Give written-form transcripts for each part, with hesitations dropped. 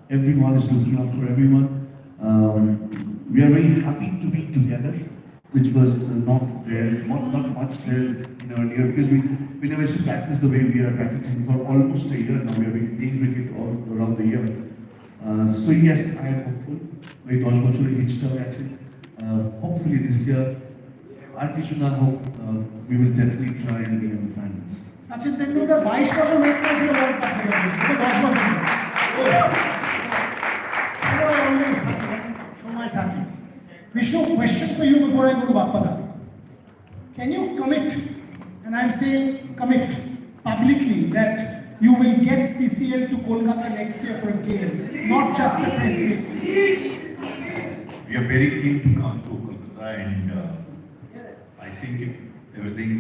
Everyone is looking out for everyone. We are very happy to be together, which was not there, not much there in earlier, because we never used to practice the way we are practicing for almost a year now. We have been playing cricket all around the year. So yes, I am hopeful. We don't want to reach the match. Hopefully this year, I should not hope, we will definitely try and be in the finals. Sachin Tendulkar 22 বছর wait করেছিল world cup থেকে, 10 বছর। সময় থাকে। Vishnu, question for you before I go to Bappada. Can you commit, and I'm saying commit publicly, that you will get CCL to Kolkata next year for a game, not just a press meet? We are very keen to come to Kolkata, and I think if everything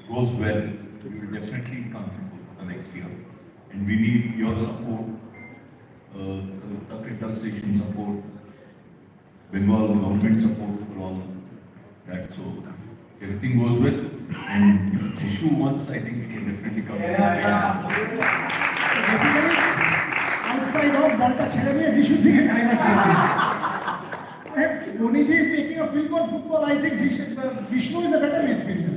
goes well, we will definitely come to Kolkata next year. And we need your support, the Kolkata station support, Bengal government support for all that. So everything goes well, and if Jishu wants, I think we can definitely come. Basically, outside of Balta Chelami, Jishu dike direct. Dhoniji is making a feel good football. I think Vishnu is a better midfielder.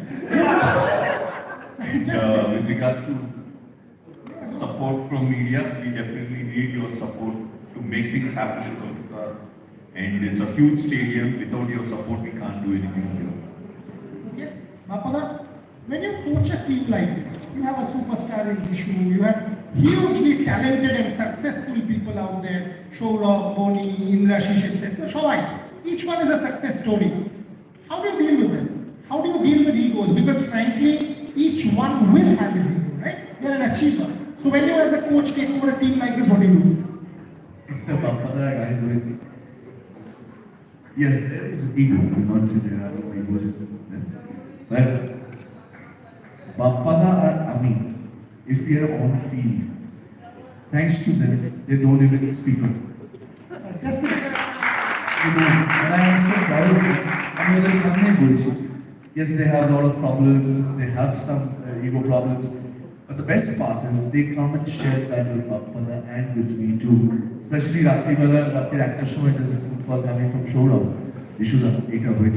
With regards to support from media, we definitely need your support to make things happen in Kolkata. And it's a huge stadium. Without your support, we can't do anything here. Okay, Bappada, when you coach a team like this, you have a superstar in Vishnu, you have hugely talented and successful people out there, Shourab, Boni, Indrashish, etc. Shawai, each one is a success story. How do you deal with them? How do you deal with egos? Because frankly, each one will have his ego, right? They're an achiever. So when you as a coach take over a team like this, what do you do? Yes, there is ego. I will not say there are no egos. But Bappada and Ami, if we are on field, thanks to them, they don't even speak up. Just And I am so proud of them. I mean, they are good. Yes, they have a lot of problems. They have some ego problems. But the best part is they come and share that with Bappada and with me too. Especially Ratri actor show, there's a football coming from Shourab. Issues are taken away,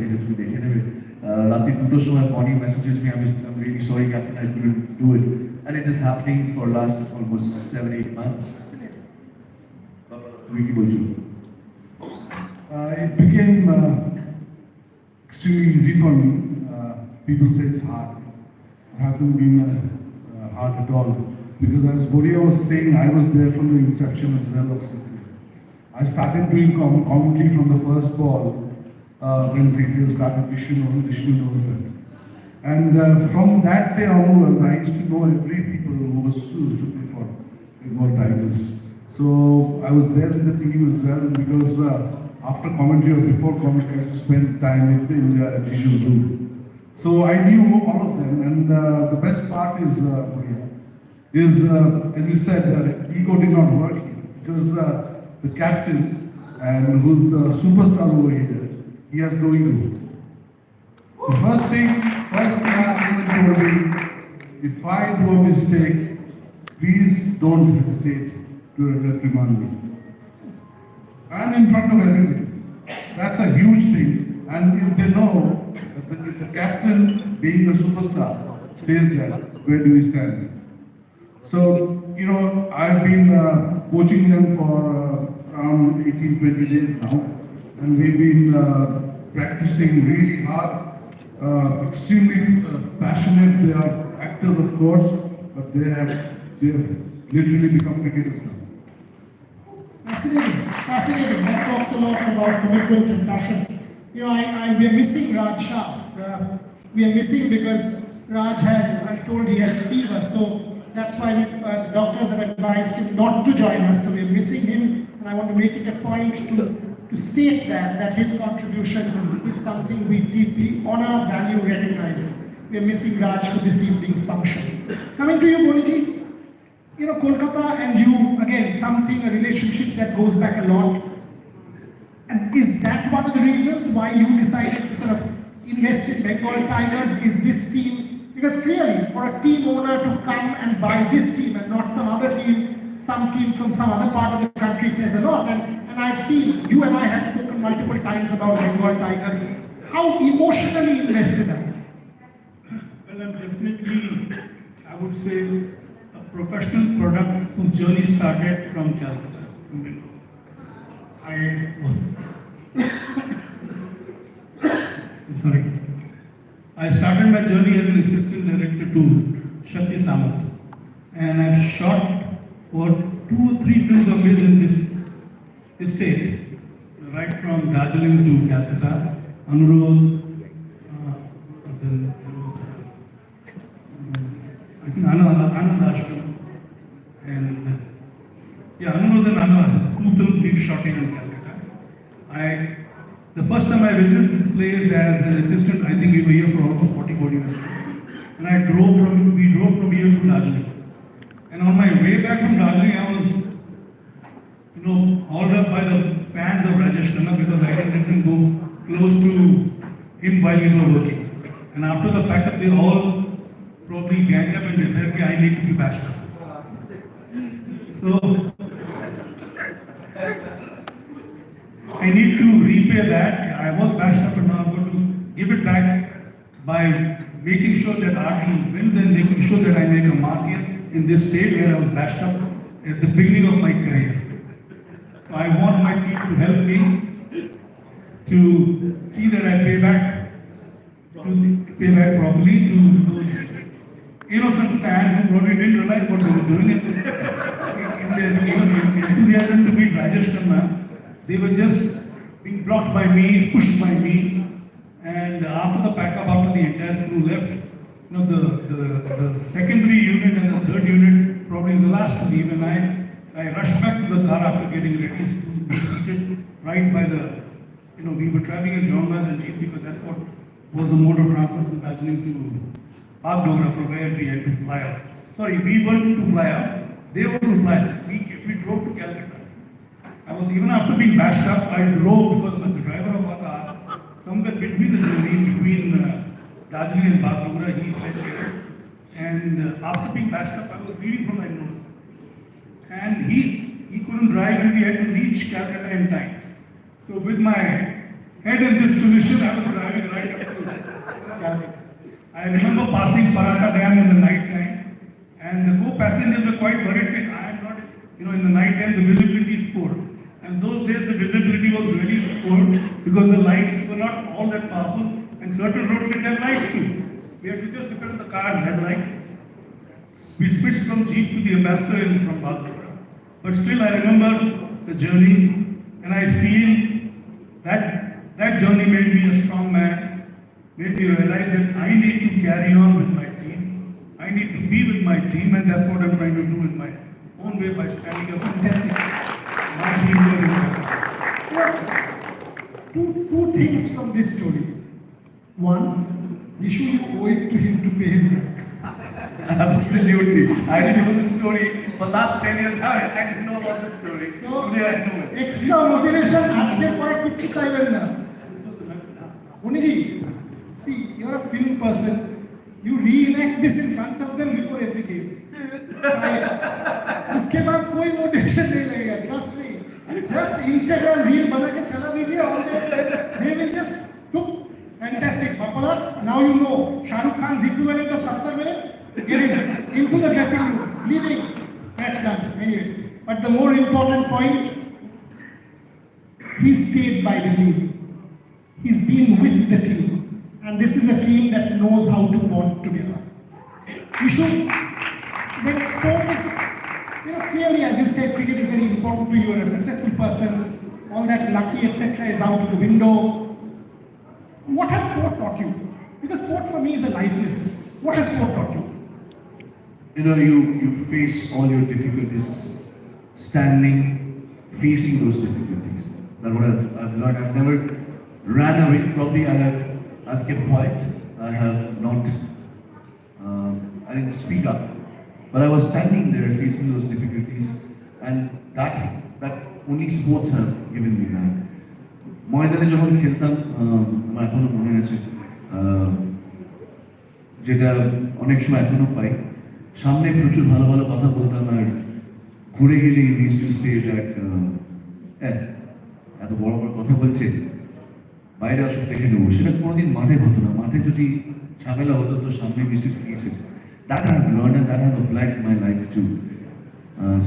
Ratri Duto show and Bonnie messages me, I'm really sorry, Captain, I couldn't do it. And it is happening for last almost 7-8 months. It became extremely easy for me. People say it's hard. It hasn't been hard at all. Because as Boria was saying, I was there from the inception as well of CCL. I started doing commentary from the first ball when CCL started. Vishnu knows that. And from that day onwards, I used to know every people who was chosen to play for Bengal Tigers. So I was there with the team as well because after commentary or before commentary, I used to spend time in Jishu's room. So I knew all of them, and the best part is, as you said, ego did not work here because the captain and who's the superstar over here, he has no ego. The first thing I told him, if I do a mistake, please don't hesitate to reprimand me. I'm in front of everybody. That's a huge thing. And if they know that the captain, being the superstar, says that, where do we stand? So, I've been coaching them for around 18-20 days now. And we've been practicing really hard, extremely passionate. They are actors, of course, but they have literally become cricketers now. Fascinating. That talks a lot about commitment and passion. We are missing Raj Shah. We are missing because Raj has, I'm told he has fever, so that's why the doctors have advised him not to join us. So we are missing him, and I want to make it a point to state that his contribution is something we deeply honor, value, recognize. We are missing Raj for this evening's function. Coming to you, Boniji. Kolkata and you, again, a relationship that goes back a lot. And is that one of the reasons why you decided to sort of invest in Bengal Tigers? Is this team, because clearly for a team owner to come and buy this team and not some other team some team from some other part of the country says a lot. And I've seen, you and I have spoken multiple times about Bengal Tigers. How emotionally invested are you? Well, I'm definitely, I would say, a professional product whose journey started from Calcutta. I was, sorry. I started my journey as an assistant director to Shakti Samant. And I've shot for 2 or 3 films of his in this state, right from Darjeeling to Calcutta, Anurod, then I think Anand Ashram, and Anurod and Anand, 2 films we've shot in Calcutta. The first time I visited this place as an assistant, I think we were here for almost 40 minutes. And we drove from here to Darjeeling. And on my way back from Darjeeling, I was, hauled up by the fans of Rajesh Khanna because I didn't go close to him while we were working. And after the fact that they all probably ganged up and they said, okay, I need to be bashed up. So, I need to repay that. I was bashed up and now I'm going to give it back by making sure that our team wins and making sure that I make a mark here in this state where I was bashed up at the beginning of my career. So I want my team to help me to see that I pay back properly to those innocent fans who probably didn't realize what they were doing in their enthusiasm to beat Rajesh Khanna. They were just being blocked by me, pushed by me, and after the pack up, after the entire crew left, the secondary unit and the third unit probably is the last to leave, and I rushed back to the car after getting ready to be seated right by the, we were traveling in Jaunga and Jeet because that's what was the mode of transport from Darjeeling to Park Dogra from where we had to fly out. Sorry, we weren't to fly out, they were to fly out. We drove to Calcutta. Even after being bashed up, I drove because the driver of our car, somewhere between the journey, between Darjeeling and Park Dogra, he said here. And after being bashed up, I was bleeding from my nose. And he couldn't drive and we had to reach Calcutta in time. So with my head in this position, I was driving right up to Calcutta. I remember passing Faraka Dam in the night time, and the co-passengers were quite worried. I am not, in the night time the visibility is poor. And those days the visibility was really poor because the lights were not all that powerful, and certain roads didn't have lights too. We had to just depend on the car's headlight. We switched from Jeep to the Ambassador and from Baltimore. But still I remember the journey, and I feel that journey made me a strong man, made me realize that I need to carry on with my team. I need to be with my team, and that's what I'm trying to do in my own way by standing up and testing. Two things from this story. One, Yishu, you owe it to him to pay him back. Absolutely. I didn't know this story for the last 10 years. I didn't know about this story. So, today I know it. Extra motivation, aajke pore kichu chaiben na. Uniji, see, you're a film person. You reenact this in front of them before every game. उसके बाद कोई motivation नहीं लगेगा, trust me. Just Instagram reel बना के चला दीजिए, all they will just look fantastic. Bapala, now you know Shah Rukh Khan's equivalent of 70 minutes. Get into the dressing room, leaving, match done. Anyway, but the more important point, he stayed by the team. He's been with the team, and this is a team that knows how to bond together. We should. When sport is, clearly, as you said, cricket is very important to you. You're a successful person. All that lucky, etc., is out of the window. What has sport taught you? Because sport for me is a life lesson. What has sport taught you? You face all your difficulties standing, facing those difficulties. That's what I've learned. I've never ran away. Probably I've kept quiet. I have not, I didn't speak up. But I was standing there facing those difficulties, and that only sports have given me that. ময়দানে যখন খেলতাম আমার এখনো মনে আছে, যেটা অনেক সময় এখনো পাই, সামনে প্রচুর ভালো ভালো কথা বলতাম আর ঘুরে গেলে he used to say that এত বড় বড় কথা বলছে বাইরে আসুক দেখে নেবো, সেটা কোনোদিন মাঠে হতো না। মাঠে যদি ঝামেলা হতো তো সামনে we used to face it. That I have learned and that I have applied in my life too.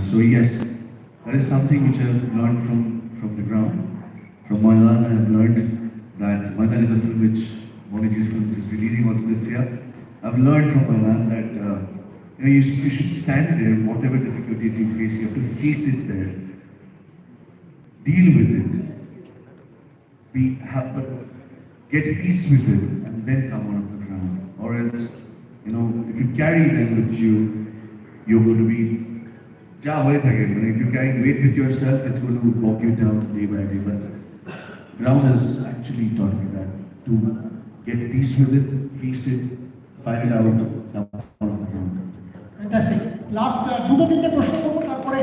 So yes, that is something which I have learned from the ground. From Moilan I have learned that Moilan is a film which Moniji's film is releasing also this year. I've learned from Moilan that you should stand there, whatever difficulties you face, you have to face it there. Deal with it. Get peace with it and then come out of the ground. Or else, if you carry them with you, you're going to be if you carry weight with yourself, it's going to walk you down day by day. But ground has actually taught me that to get peace with it, face it, fight it out, come out of the ground. Fantastic. Last দুটো তিনটে প্রশ্ন করবো, তারপরে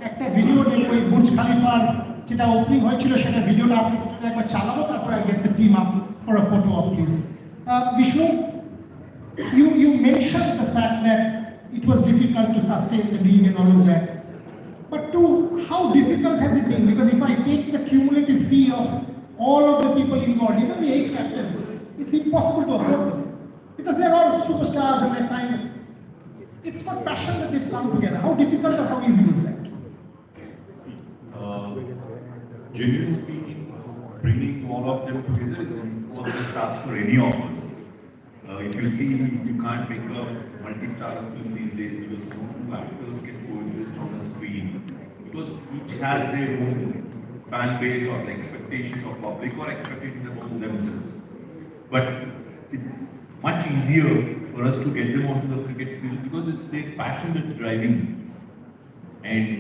একটা video নেব ওই Burj খালিফার যেটা opening হয়েছিল সেটা ভিডিওটা আপনি একবার চালাবো, তারপরে I get the team up for a photo of please. Vishnu, you mentioned the fact that it was difficult to sustain the league and all of that. But how difficult has it been? Because if I take the cumulative fee of all of the people involved, even the 8 captains, it's impossible to afford them. Because they're all superstars and they're kind of, it's for passion that they've come together. How difficult or how easy was that? Genuinely speaking, bringing all of them together is one of the tasks for any of us. If you see, you can't make a multi-star film these days because no two actors can coexist on the screen. Because each has their own fan base or expectations of public or expectations about themselves. But it's much easier for us to get them onto the cricket field because it's their passion that's driving. And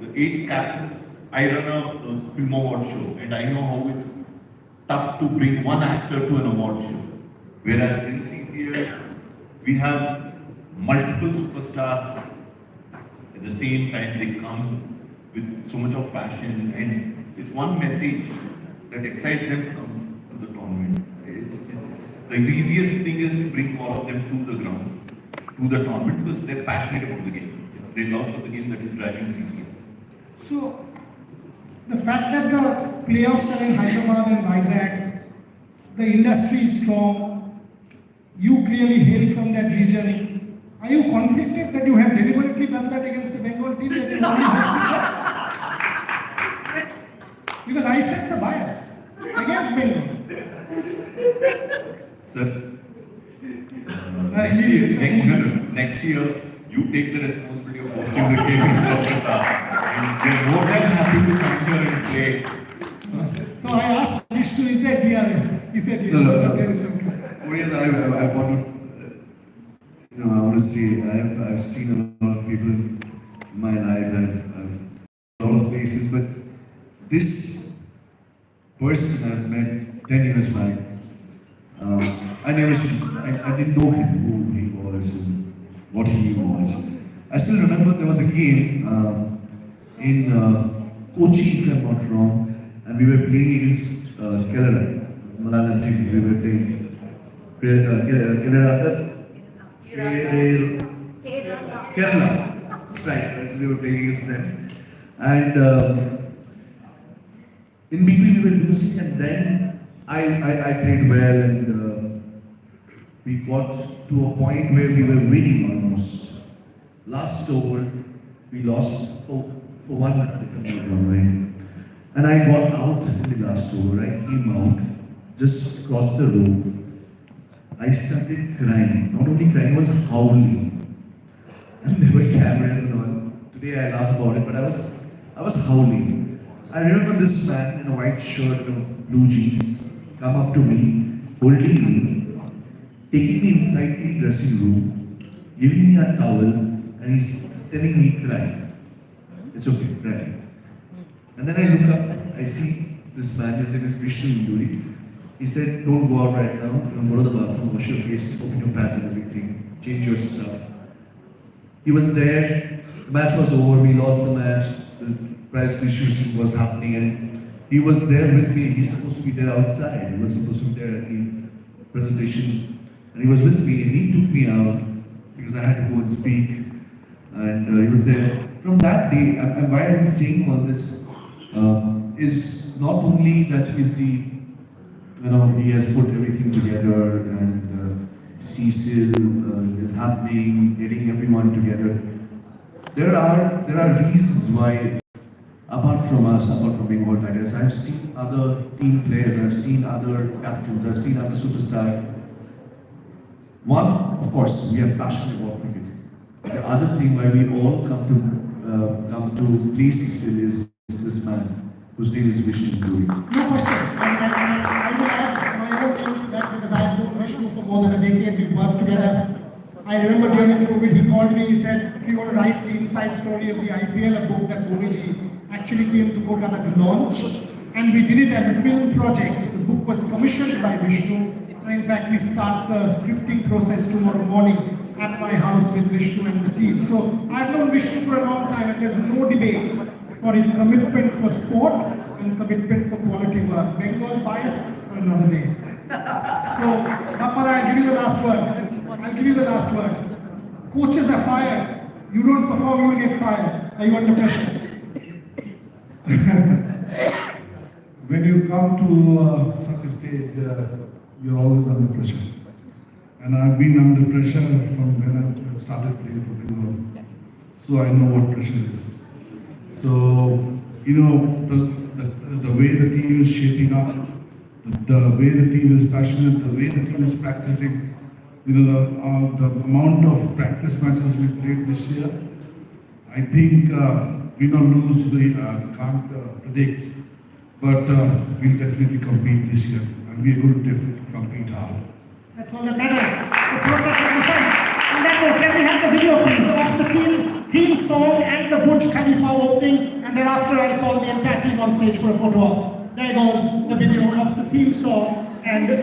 the 8 captains, I run a film award show and I know how it's tough to bring one actor to an award show. Whereas in CCL, we have multiple superstars. At the same time, they come with so much of passion, and it's one message that excites them to come to the tournament. It's the easiest thing is to bring all of them to the ground, to the tournament, because they're passionate about the game. It's their love for the game that is driving CCL. So, the fact that the playoffs are in Hyderabad and Vizag, the industry is strong, you clearly hail from that region. Are you conflicted that you have deliberately done that against the Bengal team that you only hosted that? Because I sense a bias against Bengal. Sir, next year, you take the responsibility of hosting the game in Kolkata, and we're more than happy to come here and play. So I asked Vishnu, is there DRS? He said yes. No. It's okay. I want to, I want to say, I've seen a lot of people in my life, I've a lot of places, but this person I've met 10 years back, I didn't know him, who he was and what he was. I still remember there was a game in Kochi, if I'm not wrong, and we were playing against Kerala, Malayalam team. We were playing Kerala, right? So we were playing against them, and in between we were losing, and then I played well, and we got to a point where we were winning almost. Last over, we lost for 1 minute, if I'm not wrong, right? And I got out in the last over. I came out, just crossed the road. I started crying. Not only crying, I was howling. And there were cameras and all. Today I laugh about it, but I was howling. I remember this man in a white shirt and blue jeans come up to me, holding me, taking me inside the dressing room, giving me a towel, and he's telling me cry. It's okay, cry. And then I look up, I see this man, his name is Vishnu Induri. He said, don't go out right now, go to the bathroom, wash your face, open your pads and everything, change your stuff. He was there, the match was over, we lost the match, the prize distribution was happening, and he was there with me. He's supposed to be there outside, he was supposed to be there at the presentation, and he was with me, and he took me out, because I had to go and speak, and he was there from that day, and why I've been saying all this, is not only that he's the, he has put everything together and Cecil is happening, getting everyone together. There are reasons why, apart from us, apart from being world tigers, I've seen other team players, I've seen other captains, I've seen other superstars. One, of course, we are passionate about cricket. The other thing why we all come to play Cecil is this man, whose name is Vishnu Puri. No question. And I will add my own name to that because I've known Vishnu for more than a decade. We've worked together. I remember during COVID, he called me, he said, if you want to write the inside story of the IPL, a book that Dhoniji actually came to Kolkata to launch. And we did it as a film project. The book was commissioned by Vishnu. And in fact, we start the scripting process tomorrow morning at my house with Vishnu and the team. So I've known Vishnu for a long time and there's no debate for his commitment for sport and commitment for quality work. Bengal bias for another day. So, Rapada, I'll give you the last word. Coaches are fired. You don't perform, you will get fired. Are you under pressure? When you come to such a stage, you're always under pressure. And I've been under pressure from when I started playing for Bengal. So I know what pressure is. So, the way the team is shaping up, the way the team is passionate, the way the team is practicing, the amount of practice matches we played this year, I think win or lose, we can't predict. But we'll definitely compete this year, and we're going to definitely compete hard. That's all that matters. The process is the fun. On that note, can we have the video please of the team song and the Burj Khalifa opening, and thereafter I'll call the entire team on stage for a photo op. There goes the video of the theme song and the